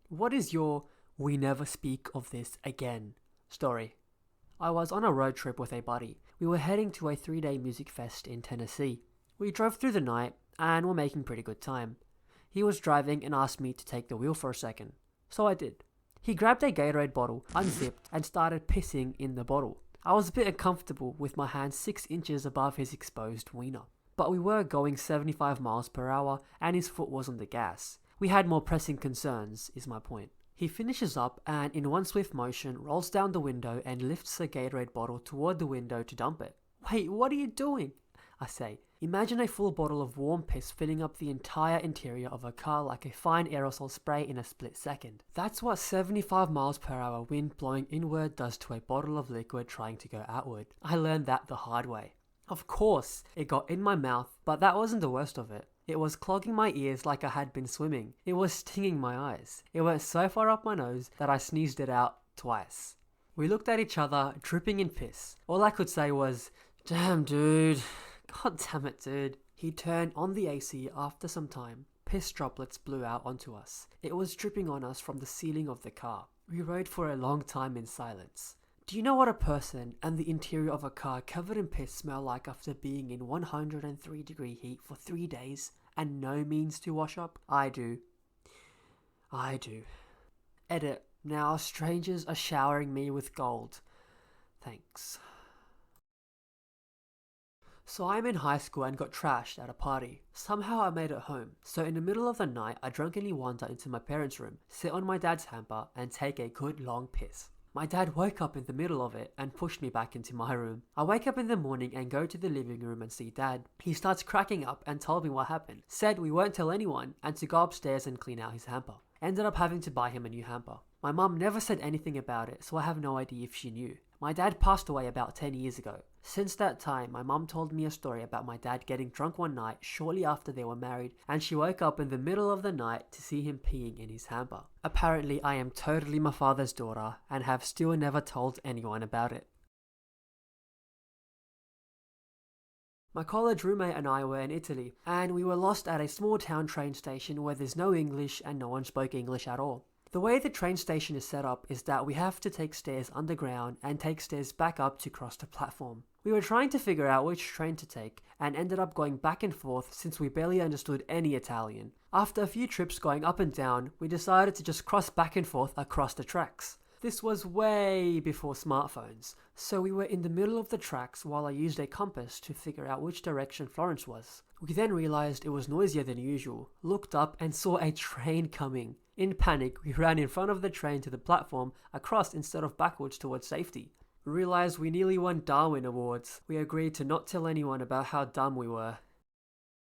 What is your "we never speak of this again" story? I was on a road trip with a buddy. We were heading to a 3-day music fest in Tennessee. We drove through the night and were making pretty good time. He was driving and asked me to take the wheel for a second, so I did. He grabbed a Gatorade bottle, unzipped, and started pissing in the bottle. I was a bit uncomfortable with my hand 6 inches above his exposed wiener. But we were going 75 miles per hour and his foot was on the gas. We had more pressing concerns, is my point. He finishes up and in one swift motion rolls down the window and lifts the Gatorade bottle toward the window to dump it. "Wait, what are you doing?" I say. Imagine a full bottle of warm piss filling up the entire interior of a car like a fine aerosol spray in a split second. That's what 75 miles per hour wind blowing inward does to a bottle of liquid trying to go outward. I learned that the hard way. Of course, it got in my mouth, but that wasn't the worst of it. It was clogging my ears like I had been swimming. It was stinging my eyes. It went so far up my nose that I sneezed it out twice. We looked at each other, dripping in piss. All I could say was, "Damn, dude. God damn it, dude." He turned on the AC after some time. Piss droplets blew out onto us. It was dripping on us from the ceiling of the car. We rode for a long time in silence. Do you know what a person and the interior of a car covered in piss smell like after being in 103-degree heat for 3 days and no means to wash up? I do. Edit. Now strangers are showering me with gold. Thanks. So I'm in high school and got trashed at a party. Somehow I made it home. So in the middle of the night, I drunkenly wander into my parents' room, sit on my dad's hamper, and take a good long piss. My dad woke up in the middle of it and pushed me back into my room. I wake up in the morning and go to the living room and see Dad. He starts cracking up and told me what happened. Said we won't tell anyone and to go upstairs and clean out his hamper. Ended up having to buy him a new hamper. My mum never said anything about it, so I have no idea if she knew. My dad passed away about 10 years ago. Since that time, my mum told me a story about my dad getting drunk one night shortly after they were married, and she woke up in the middle of the night to see him peeing in his hamper. Apparently, I am totally my father's daughter and have still never told anyone about it. My college roommate and I were in Italy, and we were lost at a small town train station where there's no English and no one spoke English at all. The way the train station is set up is that we have to take stairs underground and take stairs back up to cross the platform. We were trying to figure out which train to take and ended up going back and forth since we barely understood any Italian. After a few trips going up and down, we decided to just cross back and forth across the tracks. This was way before smartphones, so we were in the middle of the tracks while I used a compass to figure out which direction Florence was. We then realized it was noisier than usual, looked up and saw a train coming. In panic, we ran in front of the train to the platform, across instead of backwards towards safety. We realized we nearly won Darwin Awards. We agreed to not tell anyone about how dumb we were.